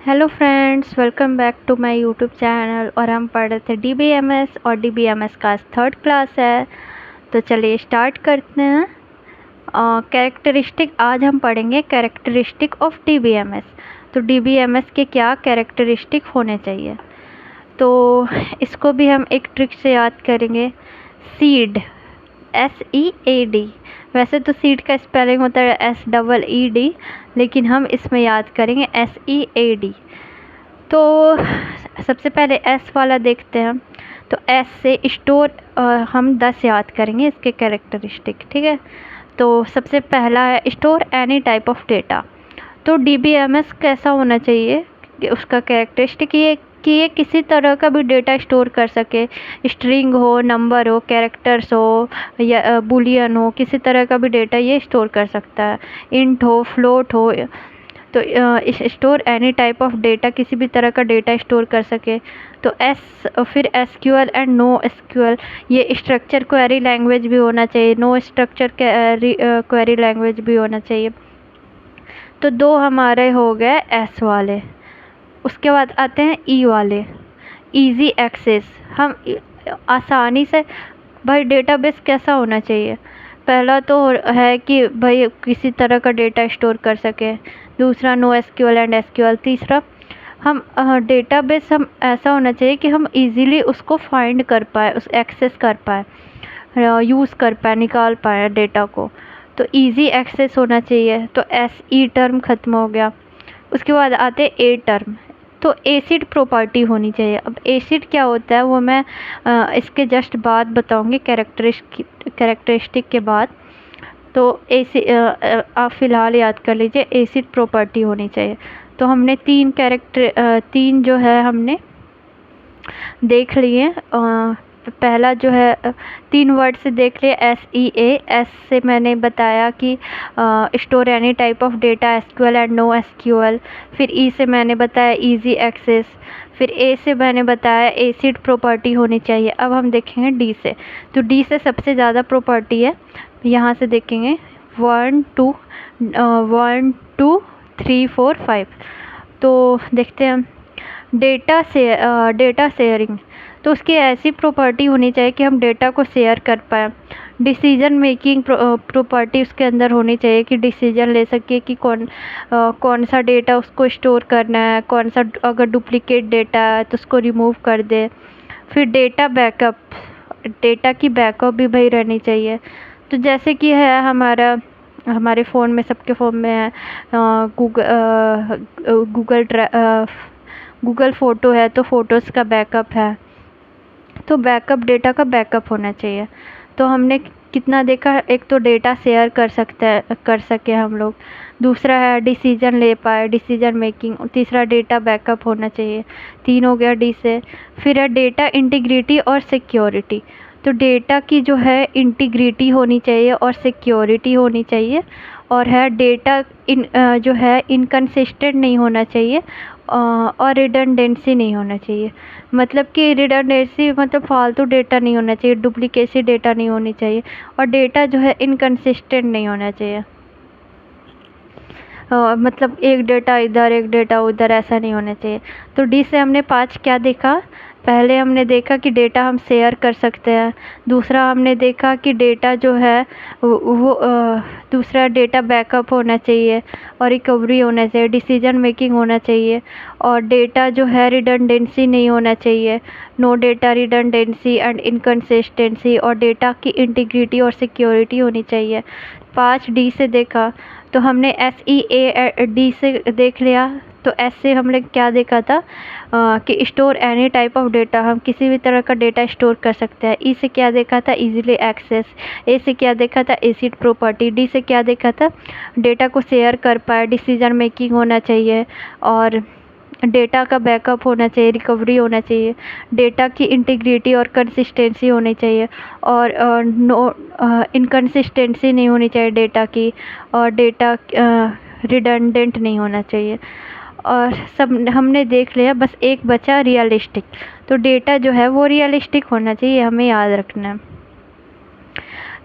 Hello friends, welcome back to my YouTube channel. और हम पढ़ रहे थे डीबीएमएस और डीबीएमएस का थर्ड क्लास है। तो चलिए स्टार्ट करते हैं। कैरेक्टरिस्टिक आज हम पढ़ेंगे कैरेक्टरिस्टिक ऑफ डीबीएमएस। तो डीबीएमएस के क्या कैरेक्टरिस्टिक होने चाहिए, तो इसको भी हम एक ट्रिक से याद करेंगे। Seed, SEAD। वैसे तो सीड का स्पेलिंग होता है SEED, लेकिन हम इसमें याद करेंगे SEAD। तो सबसे एस एस वाला देखते हैं। तो एस से स्टोर हम 10 याद करेंगे इसके कैरेक्टरिस्टिक, ठीक है। तो सबसे पहला है store any type of data. तो डीबीएमएस कैसा होना चाहिए कि उसका कैरेक्टरिस्टिक ये कि ये किसी तरह का भी डेटा स्टोर कर सके। स्ट्रिंग हो, नंबर हो, कैरेक्टर्स हो या बुलियन हो, किसी तरह का भी डेटा ये स्टोर कर सकता है। इंट हो, फ्लोट हो। तो store any type of data, किसी भी तरह का डेटा स्टोर कर सके। तो फिर SQL एंड नो SQL, ये स्ट्रक्चर क्वेरी लैंग्वेज भी होना चाहिए, नो स्ट्रक्चर क्वेरी लैंग्वेज भी होना चाहिए। तो दो हमारे हो गए एस वाले। उसके बाद आते हैं ई वाले, इजी एक्सेस। हम आसानी से, भाई डेटाबेस कैसा होना चाहिए। पहला तो है कि भाई किसी तरह का डेटा स्टोर कर सके। दूसरा नो SQL एंड SQL। तीसरा हम डेटाबेस हम ऐसा होना चाहिए कि हम इजीली उसको फाइंड कर पाए, उस एक्सेस कर पाए, यूज़ कर पाए, निकाल पाए डेटा को। तो इजी एक्सेस होना चाहिए। तो SE टर्म ख़त्म हो गया। उसके बाद आते ए टर्म। तो एसिड प्रॉपर्टी होनी चाहिए। अब एसिड क्या होता है वो मैं इसके जस्ट बाद बताऊंगी, कैरेक्टरिस्टिक के बाद। तो आप फ़िलहाल याद कर लीजिए एसिड प्रॉपर्टी होनी चाहिए। तो हमने तीन जो है हमने देख लिए। पहला जो है 3 वर्ड से देख लिए, SEA। एस से मैंने बताया कि store any type of data, SQL and no SQL। फिर E से मैंने बताया इजी एक्सेस। फिर A से मैंने बताया एसिड प्रॉपर्टी होनी चाहिए। अब हम देखेंगे D से। तो D से सबसे ज़्यादा प्रॉपर्टी है। यहाँ से देखेंगे 1 2 3 4 5। तो देखते हैं डेटा शेयरिंग। तो उसकी ऐसी प्रॉपर्टी होनी चाहिए कि हम डेटा को शेयर कर पाएँ। डिसीजन मेकिंग प्रॉपर्टी उसके अंदर होनी चाहिए कि डिसीजन ले सके कि कौन सा डेटा उसको स्टोर करना है, कौन सा अगर डुप्लीकेट डेटा है तो उसको रिमूव कर दे। फिर डेटा बैकअप, डेटा की बैकअप भी भाई रहनी चाहिए। तो जैसे कि है हमारे फ़ोन में, सबके फ़ोन में है गूगल फ़ोटो है, तो फ़ोटोज़ का बैकअप है। तो बैकअप, डेटा का बैकअप होना चाहिए। तो हमने कितना देखा, एक तो डेटा शेयर कर सके हम लोग। दूसरा है डिसीजन ले पाए, डिसीजन मेकिंग। तीसरा डेटा बैकअप होना चाहिए। 3 हो गया डी से। फिर है डेटा इंटीग्रिटी और सिक्योरिटी। तो डेटा की जो है इंटीग्रिटी होनी चाहिए और सिक्योरिटी होनी चाहिए। और है डेटा जो है इनकंसिस्टेंट नहीं होना चाहिए और रिडंडेंसी नहीं होना चाहिए। मतलब कि रिडंडेंसी मतलब फालतू डेटा नहीं होना चाहिए, डुप्लीकेसी डेटा नहीं होनी चाहिए, और डेटा जो है इनकंसिस्टेंट नहीं होना चाहिए। मतलब एक डेटा इधर एक डेटा उधर ऐसा नहीं होना चाहिए। तो डी से हमने 5 क्या देखा। पहले हमने देखा कि डेटा हम शेयर कर सकते हैं। दूसरा हमने देखा कि डेटा जो है दूसरा डेटा बैकअप होना चाहिए और रिकवरी होना चाहिए, डिसीजन मेकिंग होना चाहिए, और डेटा जो है रिडंडेंसी नहीं होना चाहिए, no data redundancy and inconsistency, और डेटा की इंटीग्रिटी और सिक्योरिटी होनी चाहिए। 5 डी से देखा। तो हमने SEAD से देख लिया। तो एस से हमने क्या देखा था कि store any type of data, हम किसी भी तरह का डेटा स्टोर कर सकते हैं। ई से क्या देखा था, इजीली एक्सेस। ए से क्या देखा था, एसिड प्रॉपर्टी। डी से क्या देखा था, डेटा को शेयर कर पाए, डिसीजन मेकिंग होना चाहिए, और डेटा का बैकअप होना चाहिए, रिकवरी होना चाहिए, डेटा की इंटीग्रिटी और कंसिस्टेंसी होनी चाहिए, और नो इनकंसिस्टेंसी नहीं होनी चाहिए डेटा की, और डेटा रिडंडेंट नहीं होना चाहिए। और सब हमने देख लिया। बस एक बचा रियलिस्टिक। तो डेटा जो है वो रियलिस्टिक होना चाहिए, हमें याद रखना है।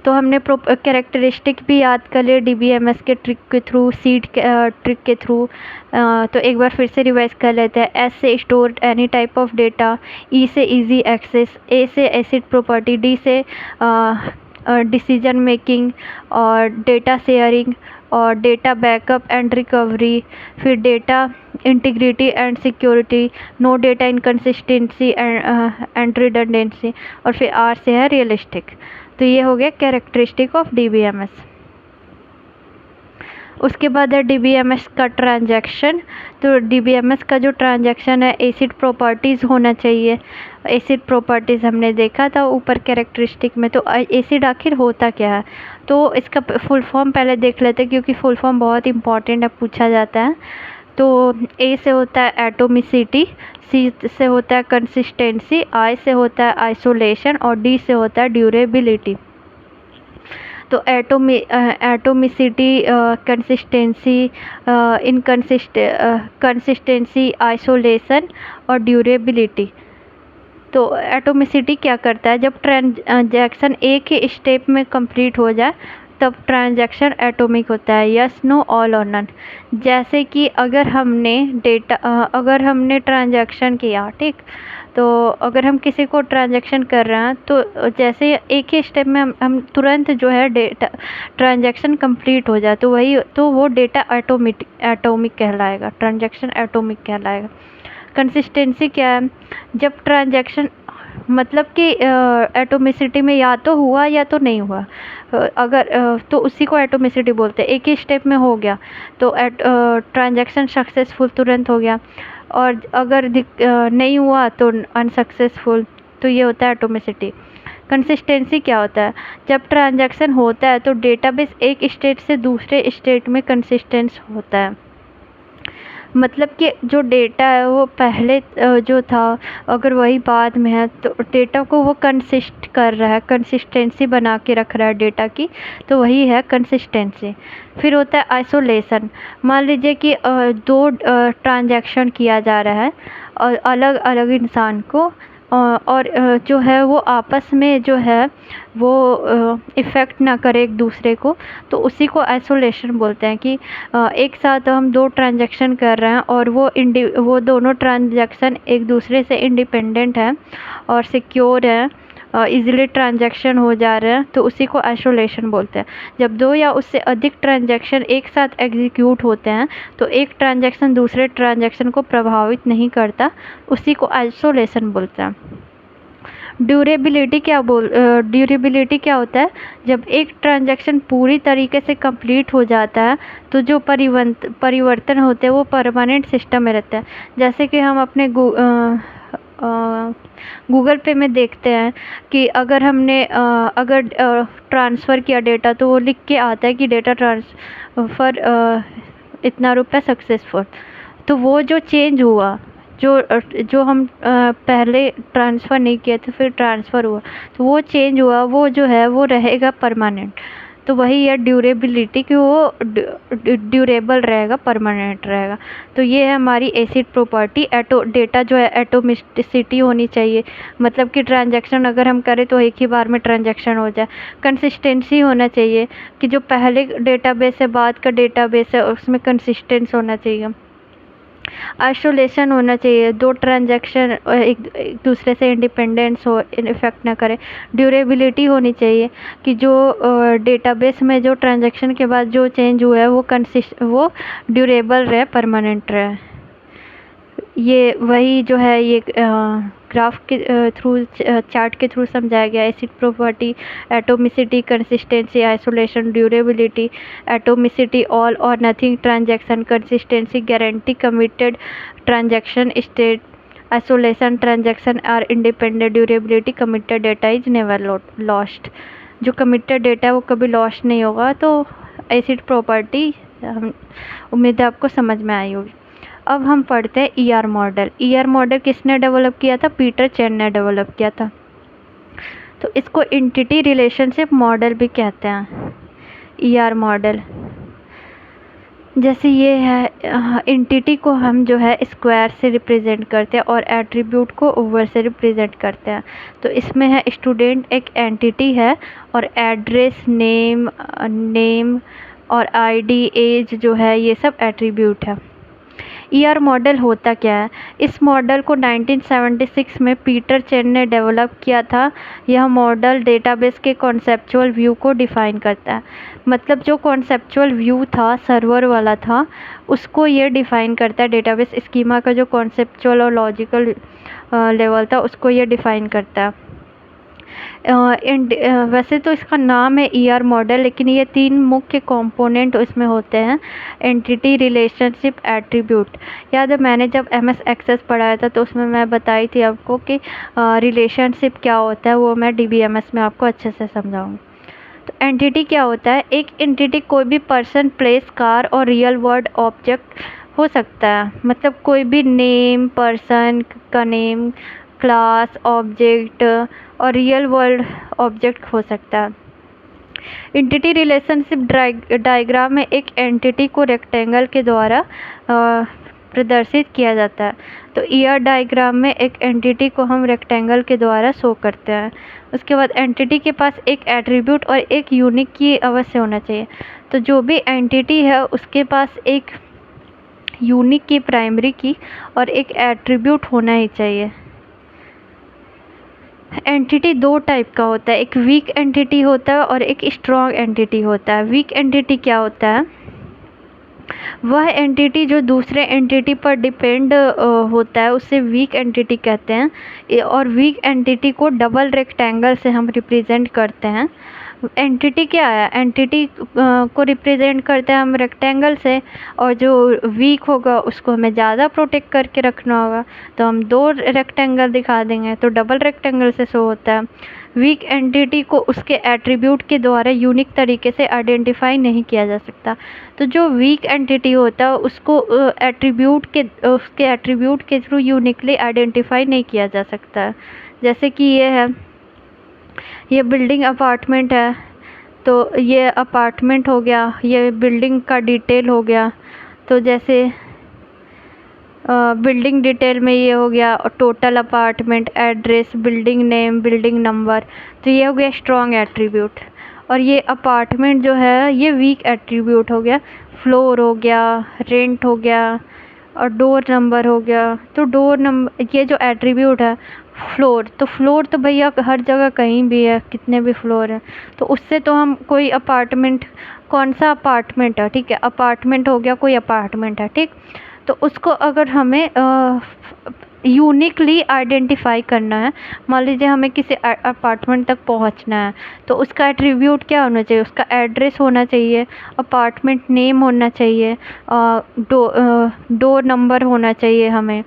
तो हमने कैरेक्टरिस्टिक भी याद कर लिए DBMS के ट्रिक के थ्रू, सीड ट्रिक के थ्रू। तो एक बार फिर से रिवाइज कर लेते हैं। एस से store any type of data, E से इजी एक्सेस, ए से एसिड प्रॉपर्टी, डी से डिसीजन मेकिंग और डेटा शेयरिंग और डेटा बैकअप एंड रिकवरी, फिर data integrity and security, no data inconsistency and redundancy, और फिर आर से है रियलिस्टिक। तो ये हो गया कैरेक्टरिस्टिक ऑफ DBMS। उसके बाद है DBMS का ट्रांजैक्शन। तो DBMS का जो ट्रांजैक्शन है एसिड प्रॉपर्टीज़ होना चाहिए। एसिड प्रॉपर्टीज़ हमने देखा था ऊपर कैरेक्टरिस्टिक में। तो एसिड आखिर होता क्या है, तो इसका फुल फॉर्म पहले देख लेते हैं, क्योंकि फुल फॉर्म बहुत इंपॉर्टेंट है, पूछा जाता है। तो ए से होता है एटोमिसिटी, सी से होता है कंसिस्टेंसी, आई से होता है आइसोलेशन और डी से होता है ड्यूरेबिलिटी। तो एटोमिसिटी, कंसिस्टेंसी, कंसिस्टेंसी, आइसोलेशन और ड्यूरेबिलिटी। तो एटोमिसिटी क्या करता है, जब ट्रांजैक्शन एक ही स्टेप में कंप्लीट हो जाए तब ट्रांजैक्शन एटॉमिक होता है, यस नो ऑल और नन। जैसे कि अगर हमने ट्रांजैक्शन किया, ठीक, तो अगर हम किसी को ट्रांजैक्शन कर रहे हैं तो जैसे एक ही स्टेप में हम तुरंत जो है डेटा ट्रांजैक्शन कंप्लीट हो जाए तो वो डेटा एटॉमिक कहलाएगा, ट्रांजैक्शन एटॉमिक कहलाएगा। कंसिस्टेंसी क्या है, जब ट्रांजैक्शन मतलब कि एटोमिसिटी में या तो हुआ या तो नहीं हुआ, अगर तो उसी को एटोमिसिटी बोलते हैं। एक ही स्टेप में हो गया तो ट्रांजैक्शन सक्सेसफुल तुरंत हो गया, और अगर नहीं हुआ तो अनसक्सेसफुल, तो ये होता है एटोमिसिटी। कंसिस्टेंसी क्या होता है, जब ट्रांजैक्शन होता है तो डेटाबेस एक स्टेट से दूसरे स्टेट में कंसिस्टेंस होता है। मतलब कि जो डेटा है वो पहले जो था अगर वही बाद में है तो डेटा को वो कंसिस्ट कर रहा है, कंसिस्टेंसी बना के रख रहा है डेटा की, तो वही है कंसिस्टेंसी। फिर होता है आइसोलेशन। मान लीजिए कि दो ट्रांजैक्शन किया जा रहा है और अलग अलग इंसान को, और जो है वो आपस में जो है वो इफ़ेक्ट ना करे एक दूसरे को, तो उसी को आइसोलेशन बोलते हैं। कि एक साथ हम दो ट्रांजैक्शन कर रहे हैं और वो दोनों ट्रांजैक्शन एक दूसरे से इंडिपेंडेंट हैं और सिक्योर हैं, इजीली ट्रांजैक्शन हो जा रहे हैं, तो उसी को आइसोलेशन बोलते हैं। जब दो या उससे अधिक ट्रांजैक्शन एक साथ एग्जीक्यूट होते हैं तो एक ट्रांजैक्शन दूसरे ट्रांजैक्शन को प्रभावित नहीं करता, उसी को आइसोलेशन बोलते हैं। ड्यूरेबिलिटी क्या होता है, जब एक ट्रांजैक्शन पूरी तरीके से कंप्लीट हो जाता है तो जो परिवर्तन होते हैं वो परमानेंट सिस्टम में रहते हैं। जैसे कि हम अपने गूगल पे में देखते हैं कि अगर हमने अगर ट्रांसफ़र किया डेटा तो वो लिख के आता है कि डेटा ट्रांसफ़र इतना रुपया सक्सेसफुल। तो वो जो चेंज हुआ, जो हम पहले ट्रांसफ़र नहीं किए थे फिर ट्रांसफ़र हुआ, तो वो चेंज हुआ, वो जो है वो रहेगा परमानेंट। तो वही है ड्यूरेबिलिटी, कि वो ड्यूरेबल रहेगा, परमानेंट रहेगा। तो ये है हमारी एसिड प्रॉपर्टी। डेटा जो है एटोमिसिटी होनी चाहिए, मतलब कि ट्रांजैक्शन अगर हम करें तो एक ही बार में ट्रांजैक्शन हो जाए। कंसिस्टेंसी होना चाहिए, कि जो पहले डेटाबेस है बाद का डेटाबेस है उसमें कंसिस्टेंस होना चाहिए। आइसोलेशन होना चाहिए, दो ट्रांजैक्शन एक दूसरे से इंडिपेंडेंस हो, इफेक्ट ना करे। ड्यूरेबिलिटी होनी चाहिए, कि जो डेटाबेस में जो ट्रांजैक्शन के बाद जो चेंज हुआ है वो ड्यूरेबल रहे, परमानेंट रहे। ये वही जो है ये ग्राफ के थ्रू, चार्ट के थ्रू समझाया गया। Acid property, atomicity, consistency, isolation, durability. Atomicity all or nothing transaction, consistency guarantee committed transaction state, isolation transaction are independent, durability committed data is never lost. जो कमिटेड डेटा है वो कभी lost नहीं होगा। तो एसिड प्रॉपर्टी उम्मीद है आपको समझ में आई होगी। अब हम पढ़ते हैं ER मॉडल। ER मॉडल किसने डेवलप किया था, पीटर चेन ने डेवलप किया था। तो इसको एंटिटी रिलेशनशिप मॉडल भी कहते हैं, ER मॉडल। जैसे ये है एंटिटी को हम जो है स्क्वायर से रिप्रेजेंट करते हैं और एट्रीब्यूट को ओवल से रिप्रेजेंट करते हैं। तो इसमें है स्टूडेंट एक एंटिटी है और एड्रेस, नेम और आईडी, एज जो है ये सब एट्रीब्यूट है। ईआर मॉडल होता क्या है? इस मॉडल को 1976 में पीटर चेन ने डेवलप किया था। यह मॉडल डेटाबेस के कॉन्सेप्चुअल व्यू को डिफ़ाइन करता है। मतलब जो कॉन्सेप्चुअल व्यू था, सर्वर वाला था, उसको ये डिफ़ाइन करता है। डेटाबेस स्कीमा का जो कॉन्सेप्चुअल और लॉजिकल लेवल था, उसको ये डिफ़ाइन करता है। वैसे तो इसका नाम है ईआर मॉडल, लेकिन ये 3 मुख्य कंपोनेंट इसमें होते हैं: एंटिटी, रिलेशनशिप, एट्रीब्यूट। याद है मैंने जब एमएस एक्सेस पढ़ाया था तो उसमें मैं बताई थी आपको कि रिलेशनशिप क्या होता है, वो मैं डीबीएमएस में आपको अच्छे से समझाऊंगी। तो एंटिटी क्या होता है? एक एंटिटी कोई भी पर्सन, प्लेस, कार और रियल वर्ल्ड ऑब्जेक्ट हो सकता है। मतलब कोई भी नेम, पर्सन का नेम, क्लास, ऑब्जेक्ट और रियल वर्ल्ड ऑब्जेक्ट हो सकता है। एंटिटी रिलेशनशिप डायग्राम में एक एंटिटी को रेक्टेंगल के द्वारा प्रदर्शित किया जाता है। तो ईआर डायग्राम में एक एंटिटी को हम रेक्टेंगल के द्वारा शो करते हैं। उसके बाद एंटिटी के पास एक एट्रीब्यूट और एक यूनिक की अवश्य होना चाहिए। तो जो भी एंटिटी है उसके पास एक यूनिक की, प्राइमरी की और एक एट्रीब्यूट होना ही चाहिए। एंटिटी 2 टाइप का होता है, एक वीक एंटिटी होता है और एक स्ट्रॉन्ग एंटिटी होता है। वीक एंटिटी क्या होता है? वह एंटिटी जो दूसरे एंटिटी पर डिपेंड होता है उसे वीक एंटिटी कहते हैं। और वीक एंटिटी को डबल रेक्टेंगल से हम रिप्रेजेंट करते हैं। एंटिटी क्या है? एंटिटी को रिप्रेजेंट करते हैं हम रेक्टेंगल से, और जो वीक होगा उसको हमें ज़्यादा प्रोटेक्ट करके रखना होगा, तो हम 2 रेक्टेंगल दिखा देंगे, तो डबल रेक्टेंगल से शो होता है। वीक एंटिटी को उसके एट्रीब्यूट के द्वारा यूनिक तरीके से आइडेंटिफाई नहीं किया जा सकता। तो जो वीक एंटिटी होता है उसको उसके एट्रीब्यूट के थ्रू यूनिकली आइडेंटिफाई नहीं किया जा सकता। जैसे कि ये बिल्डिंग अपार्टमेंट है, तो ये अपार्टमेंट हो गया, ये बिल्डिंग का डिटेल हो गया। तो जैसे बिल्डिंग डिटेल में ये हो गया total apartment, address, building name, building number, तो ये हो गया स्ट्रॉन्ग एट्रीब्यूट। और ये अपार्टमेंट जो है ये वीक एट्रीब्यूट हो गया। फ्लोर हो गया, रेंट हो गया और डोर नंबर हो गया। तो डोर नंबर, ये जो एट्रीब्यूट है फ्लोर, तो फ्लोर तो भैया हर जगह कहीं भी है, कितने भी फ्लोर हैं, तो उससे तो हम कोई अपार्टमेंट, कौन सा अपार्टमेंट है, ठीक है, अपार्टमेंट हो गया, कोई अपार्टमेंट है, ठीक, तो उसको अगर हमें यूनिकली आइडेंटिफाई करना है, मान लीजिए हमें किसी अपार्टमेंट तक पहुंचना है, तो उसका एट्रीब्यूट क्या होना चाहिए? उसका एड्रेस होना चाहिए, अपार्टमेंट नेम होना चाहिए, डोर नंबर होना चाहिए, हमें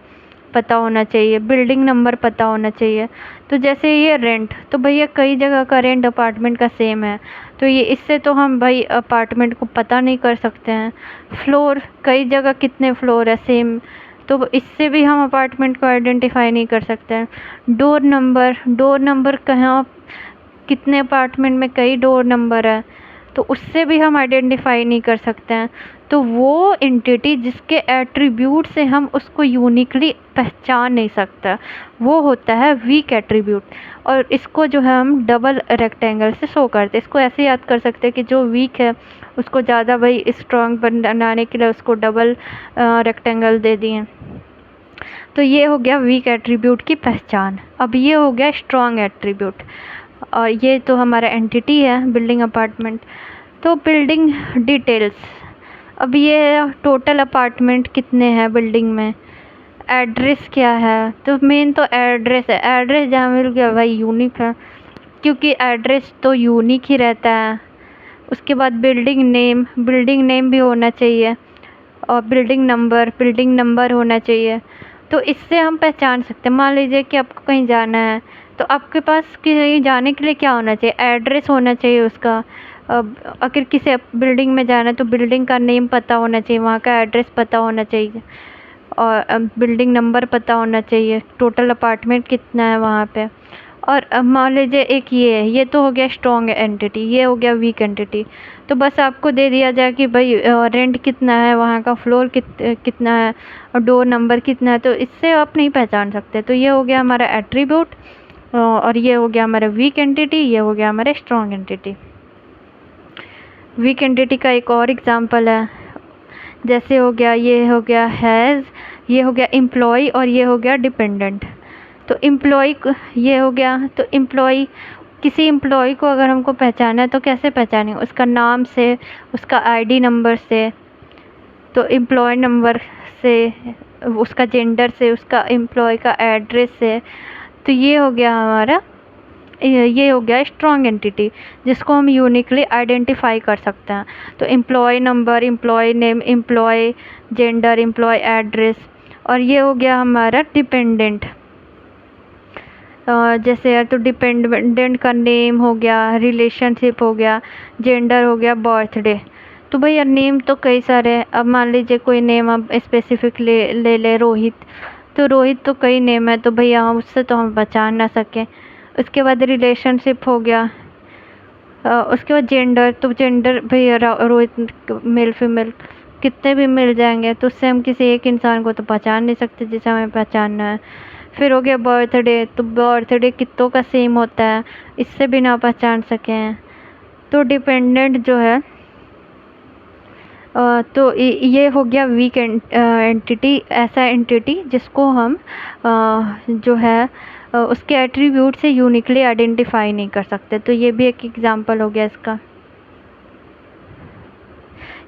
पता होना चाहिए, बिल्डिंग नंबर पता होना चाहिए। तो जैसे ये रेंट, तो भैया कई जगह का रेंट अपार्टमेंट का सेम है, तो ये इससे तो हम भाई अपार्टमेंट को पता नहीं कर सकते हैं। फ्लोर, कई जगह कितने फ्लोर है सेम, तो इससे भी हम अपार्टमेंट को आइडेंटिफाई नहीं कर सकते हैं। डोर नंबर कहाँ, कितने अपार्टमेंट में कई डोर नंबर है, तो उससे भी हम आइडेंटिफाई नहीं कर सकते हैं। तो वो एंटिटी जिसके एट्रीब्यूट से हम उसको यूनिकली पहचान नहीं सकता, वो होता है वीक एट्रीब्यूट। और इसको जो है हम डबल रेक्टेंगल से शो करते हैं। इसको ऐसे याद कर सकते हैं कि जो वीक है उसको ज़्यादा भाई स्ट्रॉन्ग बनाने के लिए उसको डबल रेक्टेंगल दे दिए। तो ये हो गया वीक एट्रीब्यूट की पहचान। अब ये हो गया स्ट्रॉन्ग एट्रीब्यूट, और ये तो हमारा एंटिटी है बिल्डिंग अपार्टमेंट। तो बिल्डिंग डिटेल्स, अब ये टोटल अपार्टमेंट कितने हैं बिल्डिंग में, एड्रेस क्या है, तो मेन तो एड्रेस है। एड्रेस जहाँ मिल गया भाई यूनिक है, क्योंकि एड्रेस तो यूनिक ही रहता है। उसके बाद बिल्डिंग नेम भी होना चाहिए, और बिल्डिंग नंबर होना चाहिए। तो इससे हम पहचान सकते हैं। मान लीजिए कि आपको कहीं जाना है, तो आपके पास कहीं जाने के लिए क्या होना चाहिए? एड्रेस होना चाहिए उसका। अगर किसी बिल्डिंग में जाना है तो बिल्डिंग का नेम पता होना चाहिए, वहाँ का एड्रेस पता होना चाहिए, और बिल्डिंग नंबर पता होना चाहिए, टोटल अपार्टमेंट कितना है वहाँ पे, और अब मान लीजिए एक ये है, ये तो हो गया स्ट्रॉन्ग एंटिटी, ये हो गया वीक एंटिटी। तो बस आपको दे दिया जाए कि भाई रेंट कितना है, वहाँ का फ्लोर कितना है और डोर नंबर कितना है, तो इससे आप नहीं पहचान सकते। तो ये हो गया हमारा एट्रीब्यूट और ये हो गया हमारा वीक एंटिटी, ये हो गया हमारा स्ट्रॉन्ग एंटिटी। वीक एंटिटी का एक और एग्जांपल है, जैसे हो गया ये हो गया हैज़, ये हो गया एम्प्लॉय और ये हो गया डिपेंडेंट। तो एम्प्लॉय ये हो गया, तो एम्प्लॉय, किसी एम्प्लॉय को अगर हमको पहचाना है तो कैसे पहचानेंगे? उसका नाम से, उसका आईडी नंबर से, तो एम्प्लॉय नंबर से, उसका जेंडर से, उसका एम्प्लॉय का एड्रेस से। तो ये हो गया हमारा, ये हो गया स्ट्रॉन्ग एंटिटी जिसको हम यूनिकली आइडेंटिफाई कर सकते हैं। तो employee number, employee name, employee gender, employee address. और ये हो गया हमारा डिपेंडेंट, जैसे है तो डिपेंडेंट का नेम हो गया, रिलेशनशिप हो गया, जेंडर हो गया, बर्थडे। तो भैया नेम तो कई सारे हैं। अब मान लीजिए कोई नेम आप स्पेसिफिक ले रोहित, तो रोहित तो कई नेम है, तो भैया हम उससे तो हम पहचान ना सकें। उसके बाद रिलेशनशिप हो गया, उसके बाद जेंडर, तो जेंडर भैया रोहित मेल फीमेल कितने भी मिल जाएंगे, तो उससे हम किसी एक इंसान को तो पहचान नहीं सकते जिसे हमें पहचानना है। फिर हो गया बर्थडे, तो बर्थडे कितनों का सेम होता है, इससे भी ना पहचान सकें। तो डिपेंडेंट जो है तो ये हो गया वीक एंटिटी, ऐसा एंटिटी जिसको हम जो है उसके एट्रीब्यूट से यूनिकली आइडेंटिफाई नहीं कर सकते। तो ये भी एक एग्जांपल हो गया इसका।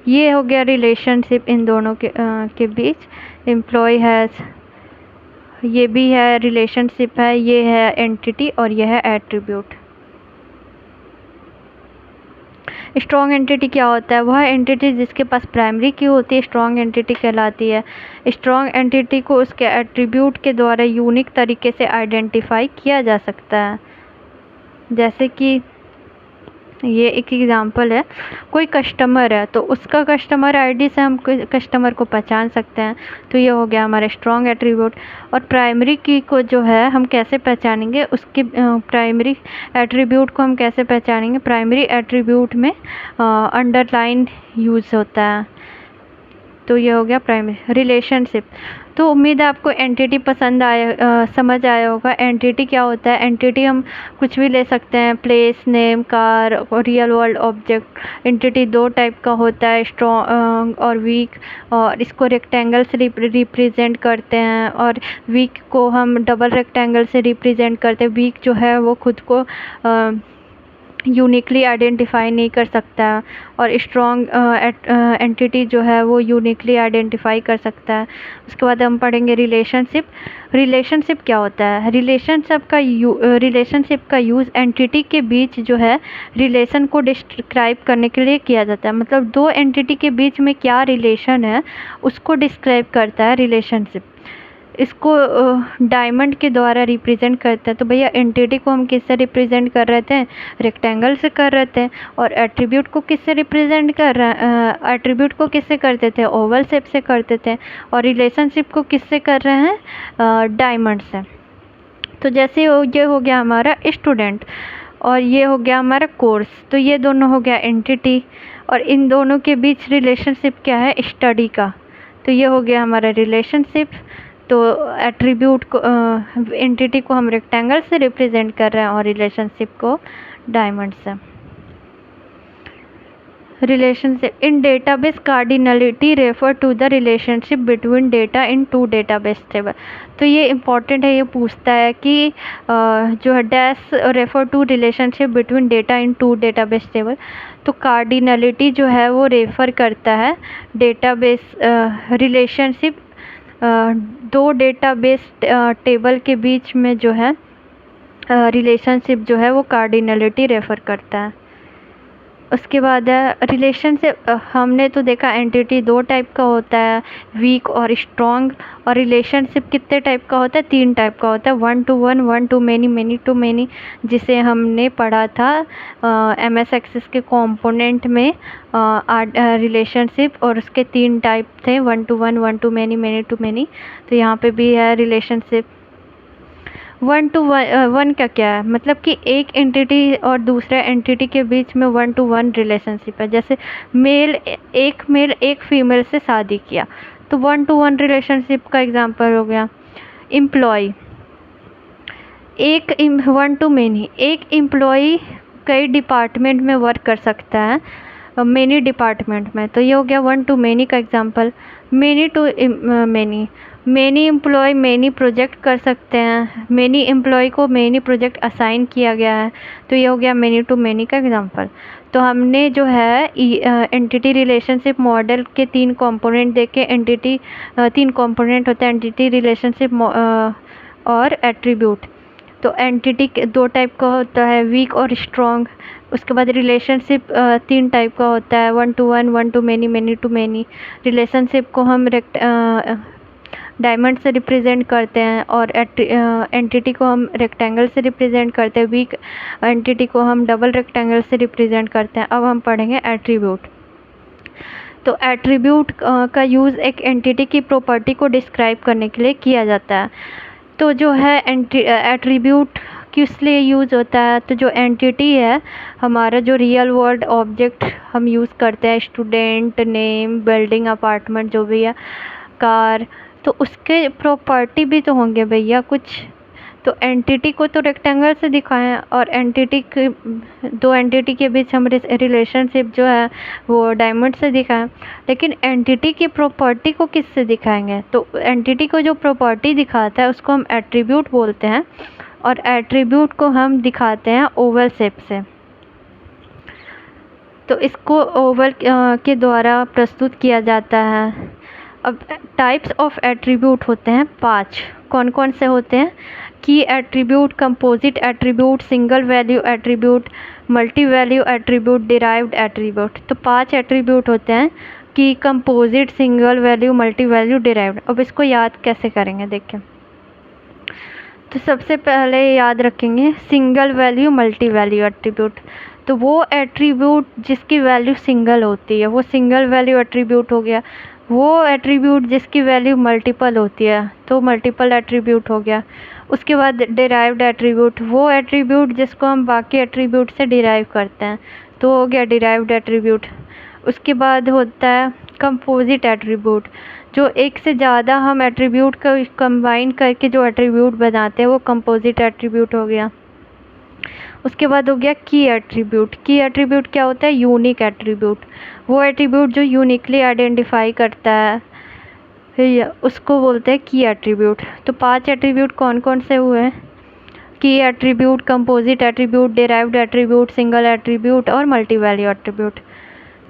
ये हो गया रिलेशनशिप इन दोनों के बीच, एम्प्लॉय हैज़, ये भी है रिलेशनशिप है, ये है एंटिटी और ये है एट्रीब्यूट। स्ट्रॉन्ग एंटिटी क्या होता है? वह एंटिटी जिसके पास प्राइमरी की होती है स्ट्रॉन्ग एंटिटी कहलाती है। स्ट्रॉन्ग एंटिटी को उसके एट्रीब्यूट के द्वारा यूनिक तरीके से आइडेंटिफाई किया जा सकता है। जैसे कि ये एक एग्जांपल है, कोई कस्टमर है तो उसका कस्टमर आईडी से हम कस्टमर को पहचान सकते हैं। तो ये हो गया हमारा स्ट्रॉन्ग एट्रीब्यूट। और प्राइमरी की को जो है हम कैसे पहचानेंगे, उसके प्राइमरी एट्रीब्यूट को हम कैसे पहचानेंगे? प्राइमरी एट्रीब्यूट में अंडरलाइन यूज़ होता है। तो ये हो गया प्राइमरी। रिलेशनशिप, तो उम्मीद है आपको एंटिटी पसंद आया, समझ आया होगा। एंटिटी क्या होता है? एंटिटी हम कुछ भी ले सकते हैं, प्लेस, नेम, कार और रियल वर्ल्ड ऑब्जेक्ट। एंटिटी दो टाइप का होता है, स्ट्रॉन्ग और वीक, और इसको रेक्टेंगल से रिप्रेजेंट करते हैं और वीक को हम डबल रेक्टेंगल से रिप्रेजेंट करते हैं। वीक जो है वो खुद को यूनिकली आइडेंटिफाई नहीं कर सकता है और स्ट्रॉन्ग एंटिटी जो है वो यूनिकली आइडेंटिफाई कर सकता है। उसके बाद हम पढ़ेंगे रिलेशनशिप। रिलेशनशिप क्या होता है? रिलेशनशिप का यूज़ एंटिटी के बीच जो है रिलेशन को डिस्क्राइब करने के लिए किया जाता है। मतलब दो एंटिटी के बीच में क्या रिलेशन है उसको डिस्क्राइब करता है रिलेशनशिप। इसको डायमंड के द्वारा रिप्रेजेंट करते हैं। तो भैया एंटिटी को हम किससे रिप्रेजेंट कर रहे थे? रेक्टेंगल से कर रहे थे। और एट्रीब्यूट को किससे रिप्रेजेंट कर रहे एट्रीब्यूट को किससे करते थे? ओवल शेप से करते थे। और रिलेशनशिप को किससे कर रहे हैं? डायमंड से। तो जैसे ये हो गया हमारा स्टूडेंट और ये हो गया हमारा कोर्स, तो ये दोनों हो गया एंटिटी। और इन दोनों के बीच रिलेशनशिप क्या है? स्टडी का। तो ये हो गया हमारा रिलेशनशिप। तो एट्रीब्यूट को एंटिटी को हम रेक्टेंगल से रिप्रेजेंट कर रहे हैं और रिलेशनशिप को डायमंड से। Relationship in database, cardinality refer to the relationship between data in two database table. तो ये इम्पॉर्टेंट है, ये पूछता है कि जो है dash refer to relationship between data in two database table. तो कार्डिनलिटी जो है वो रेफ़र करता है डेटाबेस रिलेशनशिप दो डेटाबेस टेबल के बीच में जो है रिलेशनशिप जो है वो कार्डिनलिटी रेफ़र करता है। उसके बाद है रिलेशनशिप। हमने तो देखा एंटिटी दो टाइप का होता है, वीक और स्ट्रॉन्ग। और रिलेशनशिप कितने टाइप का होता है? तीन टाइप का होता है, 1 to 1, 1 to many, many to many, जिसे हमने पढ़ा था MS एक्सेस के कंपोनेंट में रिलेशनशिप। और उसके तीन टाइप थे, 1 to 1, 1 to many, many to many। तो यहाँ पे भी है रिलेशनशिप। वन टू वन का क्या है, मतलब कि एक एंटिटी और दूसरा एंटिटी के बीच में वन टू वन रिलेशनशिप है। जैसे मेल एक फीमेल से शादी किया तो वन टू वन रिलेशनशिप का एग्जांपल हो गया। एम्प्लॉय, एक वन टू मेनी, एक एम्प्लॉय कई डिपार्टमेंट में वर्क कर सकता है, मेनी डिपार्टमेंट में, तो ये हो गया वन टू मेनी का example. Many to many employee many project कर सकते हैं, मेनी एम्प्लॉय को मेनी प्रोजेक्ट असाइन किया गया है, तो ये हो गया मेनी टू मेनी का एग्जांपल। तो हमने जो है एंटिटी रिलेशनशिप मॉडल के तीन कंपोनेंट देखे। तीन कंपोनेंट होता है एंटिटी रिलेशनशिप और एट्रीब्यूट। तो एंटिटी दो टाइप का होता है, वीक और स्ट्रॉन्ग। उसके बाद रिलेशनशिप तीन टाइप का होता है, one to many, many to many. Relationship को हम डायमंड से रिप्रेजेंट करते हैं और एंटिटी को हम रेक्टेंगल से रिप्रेजेंट करते हैं। वीक एंटिटी को हम डबल रेक्टेंगल से रिप्रेजेंट करते हैं। अब हम पढ़ेंगे एट्रीब्यूट। तो एट्रीब्यूट का यूज़ एक एंटिटी की प्रॉपर्टी को डिस्क्राइब करने के लिए किया जाता है। तो जो है एट्रीब्यूट किस लिए यूज़ होता है, तो जो एंटिटी है हमारा, जो रियल वर्ल्ड ऑब्जेक्ट हम यूज़ करते हैं, स्टूडेंट, नेम, बिल्डिंग, अपार्टमेंट, जो भी है, कार, तो उसके प्रॉपर्टी भी तो होंगे भैया कुछ। तो एंटिटी को तो रेक्टेंगल से दिखाएं और दो एंटिटी के बीच हम रिलेशनशिप जो है वो डायमंड से दिखाएं, लेकिन एंटिटी की प्रॉपर्टी को किस से दिखाएंगे? तो एंटिटी को जो प्रॉपर्टी दिखाता है उसको हम एट्रीब्यूट बोलते हैं और एट्रीब्यूट को हम दिखाते हैं ओवल शेप से। तो इसको ओवल के द्वारा प्रस्तुत किया जाता है। अब टाइप्स ऑफ एट्रीब्यूट होते हैं 5। कौन कौन से होते हैं? की attribute, composite attribute, single value attribute, multi value attribute, derived attribute. तो 5 एट्रीब्यूट होते हैं, की, composite, single value, multi value, derived. अब इसको याद कैसे करेंगे देखिए। तो सबसे पहले याद रखेंगे single value multi value attribute. तो वो एट्रीब्यूट जिसकी वैल्यू सिंगल होती है वो सिंगल वैल्यू एट्रीब्यूट हो गया। वो एट्रीब्यूट जिसकी वैल्यू मल्टीपल होती है तो मल्टीपल एट्रीब्यूट हो गया। उसके बाद डिराइव्ड एट्रीब्यूट, वो एट्रीब्यूट जिसको हम बाकी एट्रीब्यूट से डिराइव करते हैं तो हो गया डिराइव्ड एट्रीब्यूट। उसके बाद होता है कंपोजिट एट्रीब्यूट, जो एक से ज़्यादा हम एट्रीब्यूट का कंबाइन करके जो एट्रीब्यूट बनाते हैं वो कंपोजिट एट्रीब्यूट हो गया। उसके बाद हो गया की एट्रीब्यूट। की एट्रीब्यूट क्या होता है? यूनिक एट्रीब्यूट, वो एट्रीब्यूट जो यूनिकली आइडेंटिफाई करता है उसको बोलते हैं की एट्रीब्यूट। तो 5 एट्रीब्यूट कौन कौन से हुए हैं? की attribute, composite attribute, derived attribute, single attribute और मल्टी वैल्यू एट्रीब्यूट।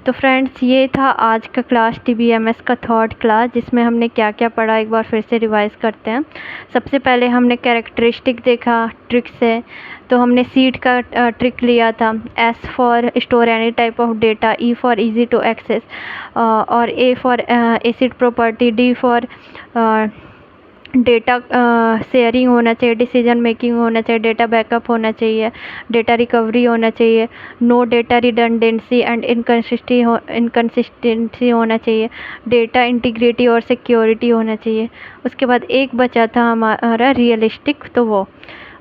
तो फ्रेंड्स ये था आज का क्लास TBMS का 3rd क्लास, जिसमें हमने क्या क्या पढ़ा एक बार फिर से रिवाइज़ करते हैं। सबसे पहले हमने कैरेक्टरिस्टिक देखा ट्रिक से। तो हमने सीड का ट्रिक लिया था, S for store any type of data, E for easy to access और A for acid property, D for data sharing होना चाहिए, डिसीजन मेकिंग होना चाहिए, डेटा बैकअप होना चाहिए, डेटा रिकवरी होना चाहिए, no data redundancy and inconsistency होना चाहिए, डेटा इंटीग्रिटी और सिक्योरिटी होना चाहिए। उसके बाद एक बचा था हमारा रियलिस्टिक, तो वो।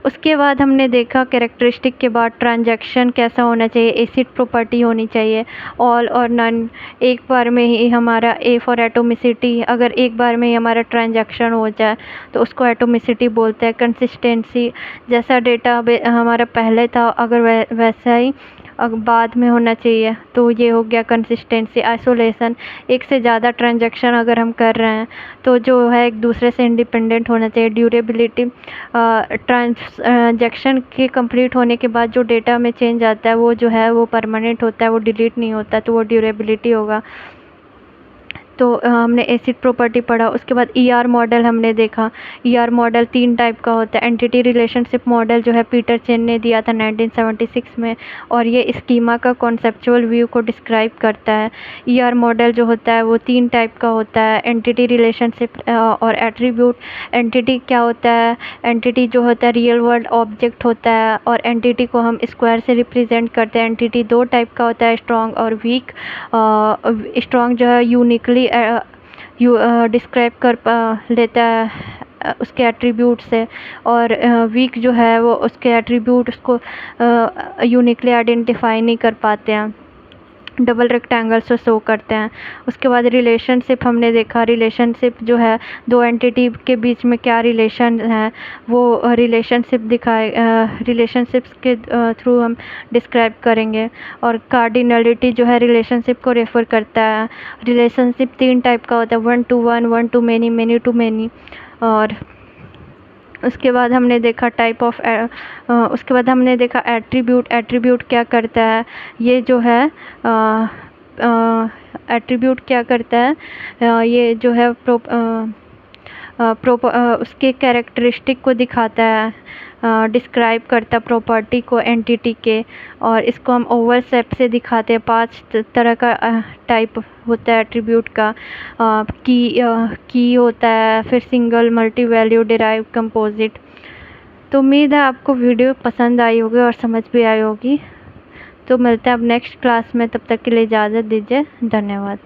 उसके बाद हमने देखा कैरेक्टरिस्टिक के बाद ट्रांजैक्शन कैसा होना चाहिए, एसिड प्रॉपर्टी होनी चाहिए, ऑल और नन, एक बार में ही हमारा A फॉर एटोमिसिटी, अगर एक बार में ही हमारा ट्रांजैक्शन हो जाए तो उसको एटोमिसिटी बोलते हैं। कंसिस्टेंसी, जैसा डेटा हमारा पहले था अगर वैसा ही बाद में होना चाहिए तो ये हो गया कंसिस्टेंसी। आइसोलेशन, एक से ज़्यादा ट्रांजैक्शन अगर हम कर रहे हैं तो जो है एक दूसरे से इंडिपेंडेंट होना चाहिए। ड्यूरेबिलिटी, ट्रांजैक्शन के कंप्लीट होने के बाद जो डेटा में चेंज आता है वो जो है वो परमानेंट होता है, वो डिलीट नहीं होता, तो वो ड्यूरेबिलिटी होगा। तो हमने एसिड प्रॉपर्टी पढ़ा। उसके बाद ER मॉडल हमने देखा। ER मॉडल 3 टाइप का होता है। एंटिटी रिलेशनशिप मॉडल जो है पीटर चेन ने दिया था 1976 में, और ये स्कीमा का कॉन्सेप्चुअल व्यू को डिस्क्राइब करता है। ER मॉडल जो होता है वो 3 टाइप का होता है, एंटिटी रिलेशनशिप और एट्रीब्यूट। एंटिटी क्या होता है? एंटिटी जो होता है रियल वर्ल्ड ऑब्जेक्ट होता है और एंटिटी को हम स्क्वायर से रिप्रेजेंट करते हैं। एंटिटी 2 टाइप का होता है, स्ट्रॉन्ग और वीक। स्ट्रॉन्ग जो है यूनिकली डिस्क्राइब कर लेता है उसके एट्रीब्यूट्स है, और वीक जो है वो उसके एट्रीब्यूट उसको यूनिकली आइडेंटिफाई नहीं कर पाते हैं, डबल रेक्टेंगल से शो करते हैं। उसके बाद रिलेशनशिप हमने देखा, रिलेशनशिप जो है दो एंटिटी के बीच में क्या रिलेशन है वो रिलेशनशिप दिखाए, रिलेशनशिप्स के थ्रू हम डिस्क्राइब करेंगे। और कार्डिनलिटी जो है रिलेशनशिप को रेफर करता है। रिलेशनशिप 3 टाइप का होता है, 1 to 1, 1 to many, many to many। और उसके बाद हमने देखा टाइप ऑफ उसके बाद हमने देखा एट्रीब्यूट। एट्रीब्यूट क्या करता है, ये जो है एट्रीब्यूट क्या करता है, ये जो है उसके कैरेक्टरिस्टिक को दिखाता है, डिस्क्राइब करता प्रॉपर्टी को एंटिटी के। और इसको हम ओवरलैप से दिखाते हैं। 5 तरह का टाइप होता है एट्रीब्यूट का। की होता है, फिर single, multi value, derive, composite. तो उम्मीद है आपको वीडियो पसंद आई होगी और समझ भी आई होगी। तो मिलते हैं अब नेक्स्ट क्लास में, तब तक के लिए इजाज़त दीजिए। धन्यवाद।